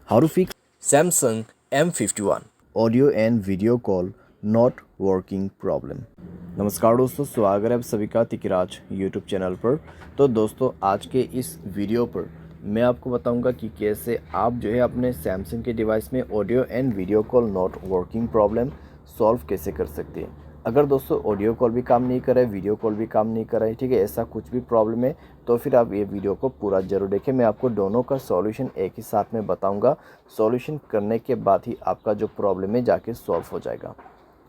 How to fix Samsung M51 audio and video call not working problem। नमस्कार दोस्तों, स्वागत है आप सभी का तिकराज यूट्यूब चैनल पर। तो दोस्तों, आज के इस वीडियो पर मैं आपको बताऊंगा कि कैसे आप जो है अपने सैमसंग के डिवाइस में audio and video call not working problem solve कैसे कर सकते हैं। अगर दोस्तों ऑडियो कॉल भी काम नहीं कर रहा है, वीडियो कॉल भी काम नहीं कर रहा है, ठीक है, ऐसा कुछ भी प्रॉब्लम है तो फिर आप ये वीडियो को पूरा ज़रूर देखें। मैं आपको दोनों का सॉल्यूशन एक ही साथ में बताऊंगा। सॉल्यूशन करने के बाद ही आपका जो प्रॉब्लम है जाके सॉल्व हो जाएगा।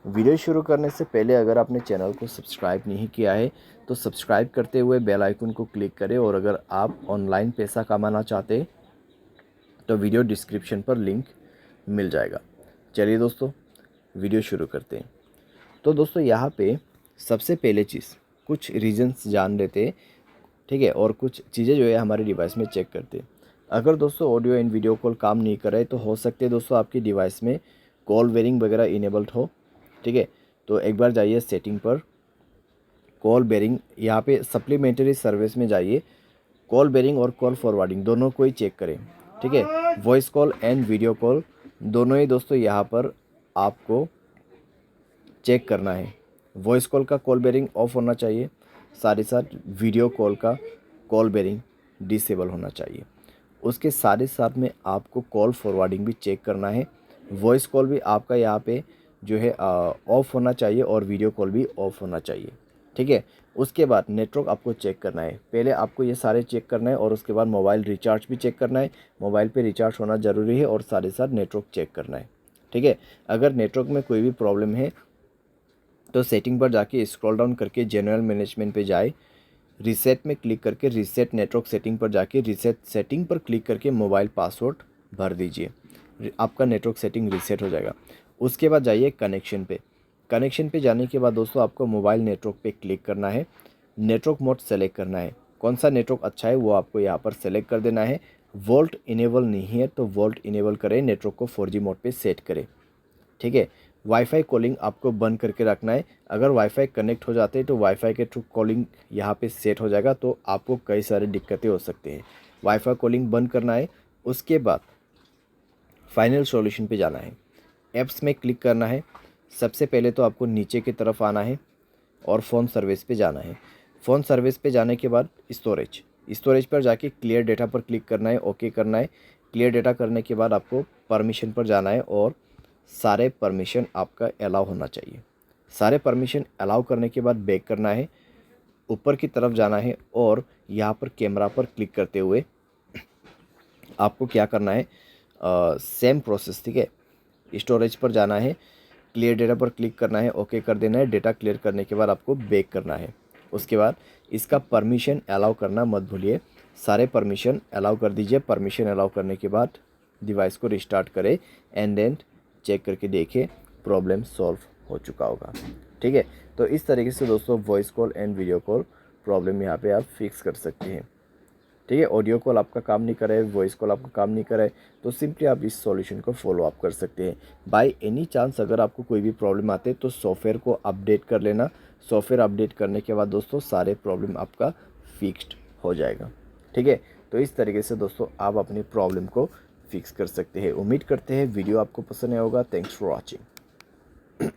वीडियो शुरू करने से पहले अगर आपने चैनल को सब्सक्राइब नहीं किया है तो सब्सक्राइब करते हुए बेल आइकन को क्लिक करें, और अगर आप ऑनलाइन पैसा कमाना चाहते हैं तो वीडियो डिस्क्रिप्शन पर लिंक मिल जाएगा। चलिए दोस्तों, वीडियो शुरू करते हैं। तो दोस्तों, यहाँ पे सबसे पहले चीज़ कुछ रीजंस जान लेते हैं, ठीक है, और कुछ चीज़ें जो है हमारे डिवाइस में चेक करते हैं। अगर दोस्तों ऑडियो एंड वीडियो कॉल काम नहीं कर रहे तो हो सकते हैं दोस्तों आपकी डिवाइस में कॉल बेरिंग वगैरह इनेबल्ड हो, ठीक है। तो एक बार जाइए सेटिंग पर, कॉल बेरिंग, यहाँ पे सप्लीमेंट्री सर्विस में जाइए, कॉल बेरिंग और कॉल फॉरवर्डिंग दोनों को ही चेक करें, ठीक है। Voice call and video call दोनों ही दोस्तों यहाँ पर आपको चेक करना है। वॉइस कॉल का कॉल बेरिंग ऑफ होना चाहिए, साथ ही साथ वीडियो कॉल का कॉल बेरिंग डिसेबल होना चाहिए। उसके साथ ही साथ में आपको कॉल फॉरवर्डिंग भी चेक करना है। वॉइस कॉल भी आपका यहाँ पे जो है ऑफ होना चाहिए और वीडियो कॉल भी ऑफ होना चाहिए, ठीक है। उसके बाद नेटवर्क आपको चेक करना है। पहले आपको ये सारे चेक करना है और उसके बाद मोबाइल रिचार्ज भी चेक करना है। मोबाइल पे रिचार्ज होना ज़रूरी है और साथ ही साथ नेटवर्क चेक करना है, ठीक है। अगर नेटवर्क में कोई भी प्रॉब्लम है तो सेटिंग पर जाके स्क्रॉल डाउन करके जनरल मैनेजमेंट पे जाए, रीसेट में क्लिक करके रीसेट नेटवर्क सेटिंग पर जाके रीसेट सेटिंग पर क्लिक करके मोबाइल पासवर्ड भर दीजिए, आपका नेटवर्क सेटिंग रीसेट हो जाएगा। उसके बाद जाइए कनेक्शन पे। कनेक्शन पे जाने के बाद दोस्तों आपको मोबाइल नेटवर्क पे क्लिक करना है, नेटवर्क मोड सेलेक्ट करना है। कौन सा नेटवर्क अच्छा है वो आपको यहाँ पर सेलेक्ट कर देना है। वोल्ट इनेबल नहीं है तो वोल्ट इनेबल करें, नेटवर्क को 4G मोड पे सेट करें, ठीक है। वाईफाई कॉलिंग आपको बंद करके रखना है। अगर वाईफाई कनेक्ट हो जाते हैं तो वाईफाई के थ्रू कॉलिंग यहाँ पे सेट हो जाएगा, तो आपको कई सारी दिक्कतें हो सकती हैं। वाईफाई कॉलिंग बंद करना है। उसके बाद फाइनल सॉल्यूशन पे जाना है, ऐप्स में क्लिक करना है। सबसे पहले तो आपको नीचे की तरफ आना है और फ़ोन सर्विस पे जाना है। फ़ोन सर्विस पे जाने के बाद स्टोरेज पर जाके क्लियर डेटा पर क्लिक करना है, ओके करना है। क्लियर डेटा करने के बाद आपको परमिशन पर जाना है और सारे परमिशन आपका अलाउ होना चाहिए। सारे परमिशन अलाउ करने के बाद बैक करना है, ऊपर की तरफ जाना है और यहाँ पर कैमरा पर क्लिक करते हुए आपको क्या करना है, सेम प्रोसेस, ठीक है। स्टोरेज पर जाना है, क्लियर डेटा पर क्लिक करना है, ओके कर देना है। डेटा क्लियर करने के बाद आपको बैक करना है। उसके बाद इसका परमिशन अलाउ करना मत भूलिए, सारे परमिशन अलाउ कर दीजिए। परमिशन अलाउ करने के बाद डिवाइस को रिस्टार्ट करें एंड देन चेक करके देखें, प्रॉब्लम सॉल्व हो चुका होगा, ठीक है। तो इस तरीके से दोस्तों voice call and video call problem यहाँ पे आप फिक्स कर सकते हैं, ठीक है। ऑडियो कॉल आपका काम नहीं कर रहा है, वॉइस कॉल आपका काम नहीं कर रहा है, तो सिंपली आप इस सॉल्यूशन को फॉलो अप कर सकते हैं। बाय एनी चांस अगर आपको कोई भी प्रॉब्लम आते तो सॉफ्टवेयर को अपडेट कर लेना। सॉफ्टवेयर अपडेट करने के बाद दोस्तों सारे प्रॉब्लम आपका फिक्स्ड हो जाएगा, ठीक है। तो इस तरीके से दोस्तों आप अपनी प्रॉब्लम को फिक्स कर सकते हैं। उम्मीद करते हैं वीडियो आपको पसंद आया होगा। Thanks for watching.